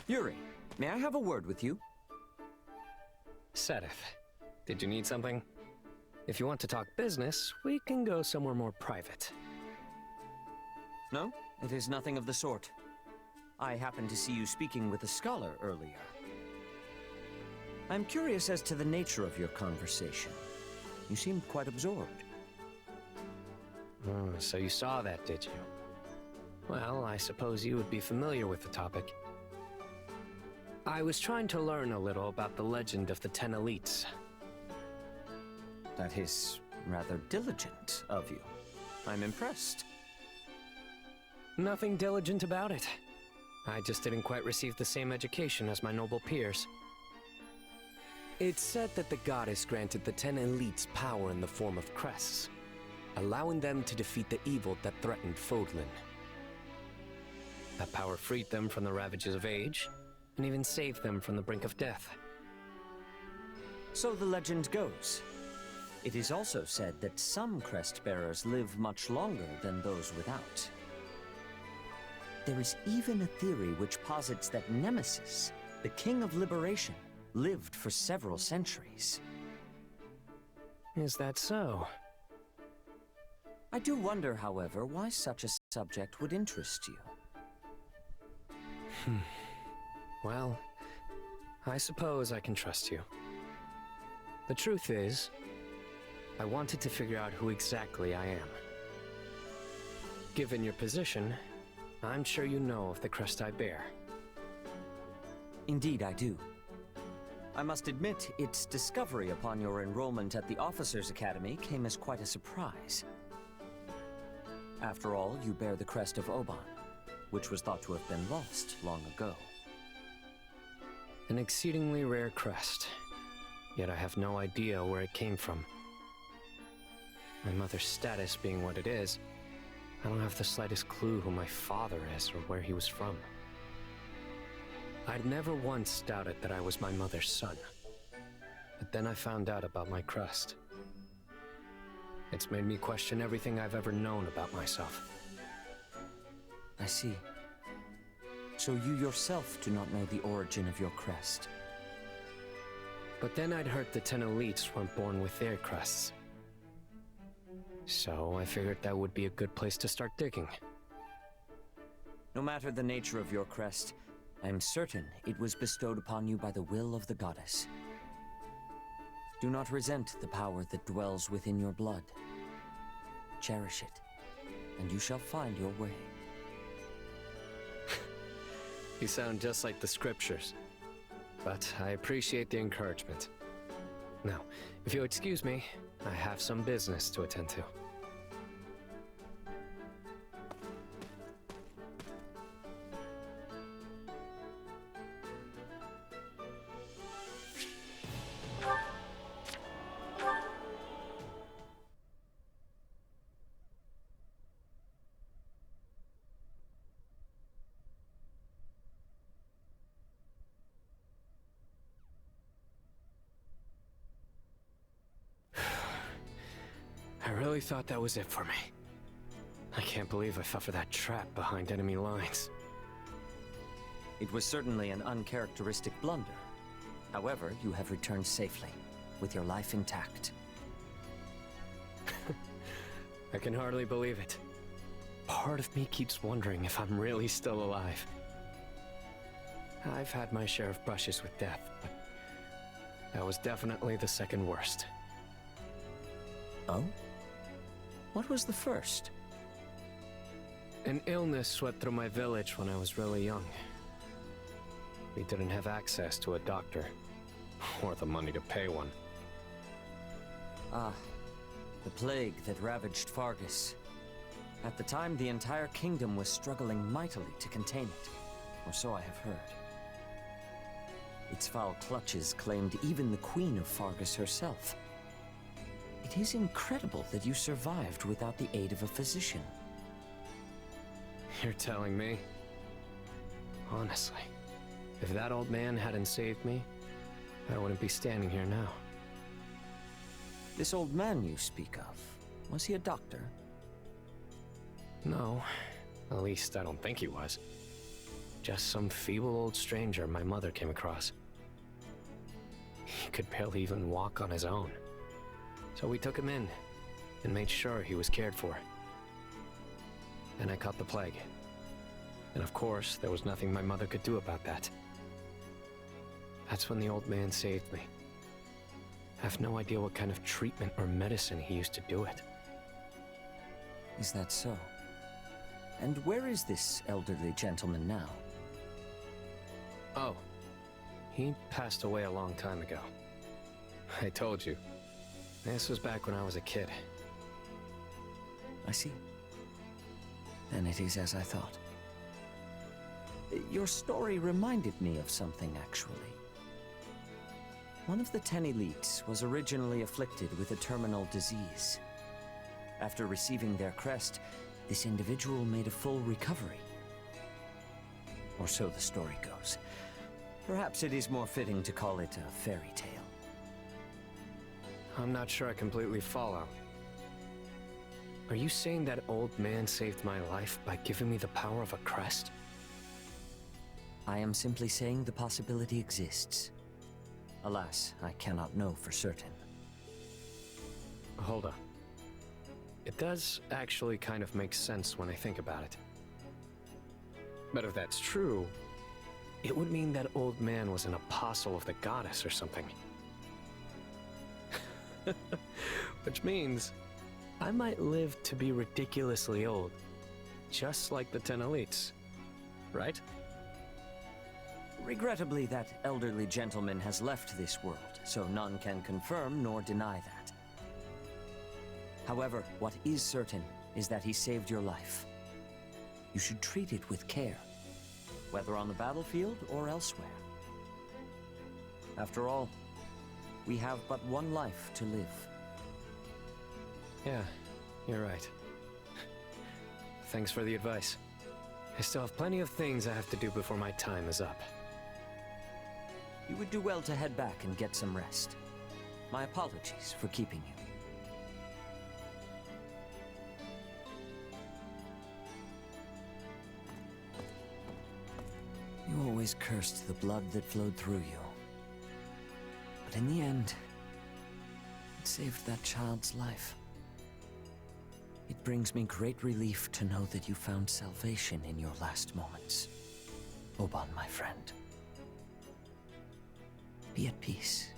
Yuri, may I have a word with you? Seteth, did you need something? If you want to talk business, we can go somewhere more private. No, it is nothing of the sort. I happened to see you speaking with a scholar earlier. I'm curious as to the nature of your conversation. You seemed quite absorbed. Oh, so you saw that, did you? Well, I suppose you would be familiar with the topic. I was trying to learn a little about the legend of the 10 elites. That is rather diligent of you. I'm impressed. Nothing diligent about it. I just didn't quite receive the same education as my noble peers. It's said that the goddess granted the 10 elites power in the form of crests, allowing them to defeat the evil that threatened Fodlan. That power freed them from the ravages of age, and even saved them from the brink of death. So the legend goes. It is also said that some crest bearers live much longer than those without. There is even a theory which posits that Nemesis, the King of Liberation, lived for several centuries. Is that so? I do wonder, however, why such a subject would interest you. Well, I suppose I can trust you. The truth is, I wanted to figure out who exactly I am. Given your position, I'm sure you know of the crest I bear. Indeed, I do. I must admit, its discovery upon your enrollment at the Officers' Academy came as quite a surprise. After all, you bear the crest of Oban, which was thought to have been lost long ago. An exceedingly rare crest, yet I have no idea where it came from. My mother's status being what it is, I don't have the slightest clue who my father is or where he was from. I'd never once doubted that I was my mother's son, but then I found out about my crest. It's made me question everything I've ever known about myself. I see. So you yourself do not know the origin of your crest. But then I'd heard the 10 elites weren't born with their crests. So I figured that would be a good place to start digging. No matter the nature of your crest, I am certain it was bestowed upon you by the will of the goddess. Do not resent the power that dwells within your blood. Cherish it, and you shall find your way. You sound just like the scriptures, but I appreciate the encouragement. Now, if you'll excuse me, I have some business to attend to. I really thought that was it for me. I can't believe I fell for that trap behind enemy lines. It was certainly an uncharacteristic blunder. However, you have returned safely, with your life intact. I can hardly believe it. Part of me keeps wondering if I'm really still alive. I've had my share of brushes with death, but that was definitely the second worst. Oh? What was the first? An illness swept through my village when I was really young. We didn't have access to a doctor, or the money to pay one. Ah, the plague that ravaged Fargus. At the time, the entire kingdom was struggling mightily to contain it, or so I have heard. Its foul clutches claimed even the Queen of Fargus herself. It is incredible that you survived without the aid of a physician. You're telling me? Honestly, if that old man hadn't saved me, I wouldn't be standing here now. This old man you speak of, was he a doctor? No, at least I don't think he was. just some feeble old stranger my mother came across. He could barely even walk on his own. So we took him in and made sure he was cared for. Then I caught the plague. And of course, there was nothing my mother could do about that. That's when the old man saved me. I have no idea what kind of treatment or medicine he used to do it. Is that so? And where is this elderly gentleman now? Oh, he passed away a long time ago. I told you. This was back when I was a kid. I see. Then it is as I thought. Your story reminded me of something, actually. One of the 10 elites was originally afflicted with a terminal disease. After receiving their crest, this individual made a full recovery. Or so the story goes. Perhaps it is more fitting to call it a fairy tale. I'm not sure I completely follow. Are you saying that old man saved my life by giving me the power of a crest? I am simply saying the possibility exists. Alas, I cannot know for certain. Hold on. It does actually kind of make sense when I think about it. But if that's true, it would mean that old man was an apostle of the goddess or something. Which means I might live to be ridiculously old, just like the 10 elites, right? Regrettably, that elderly gentleman has left this world, so none can confirm nor deny that. However, what is certain is that he saved your life. You should treat it with care, whether on the battlefield or elsewhere. After all, we have but one life to live. Yeah, you're right. Thanks for the advice. I still have plenty of things I have to do before my time is up. You would do well to head back and get some rest. My apologies for keeping you. You always cursed the blood that flowed through you. But in the end, it saved that child's life. It brings me great relief to know that you found salvation in your last moments. Oban, my friend. Be at peace.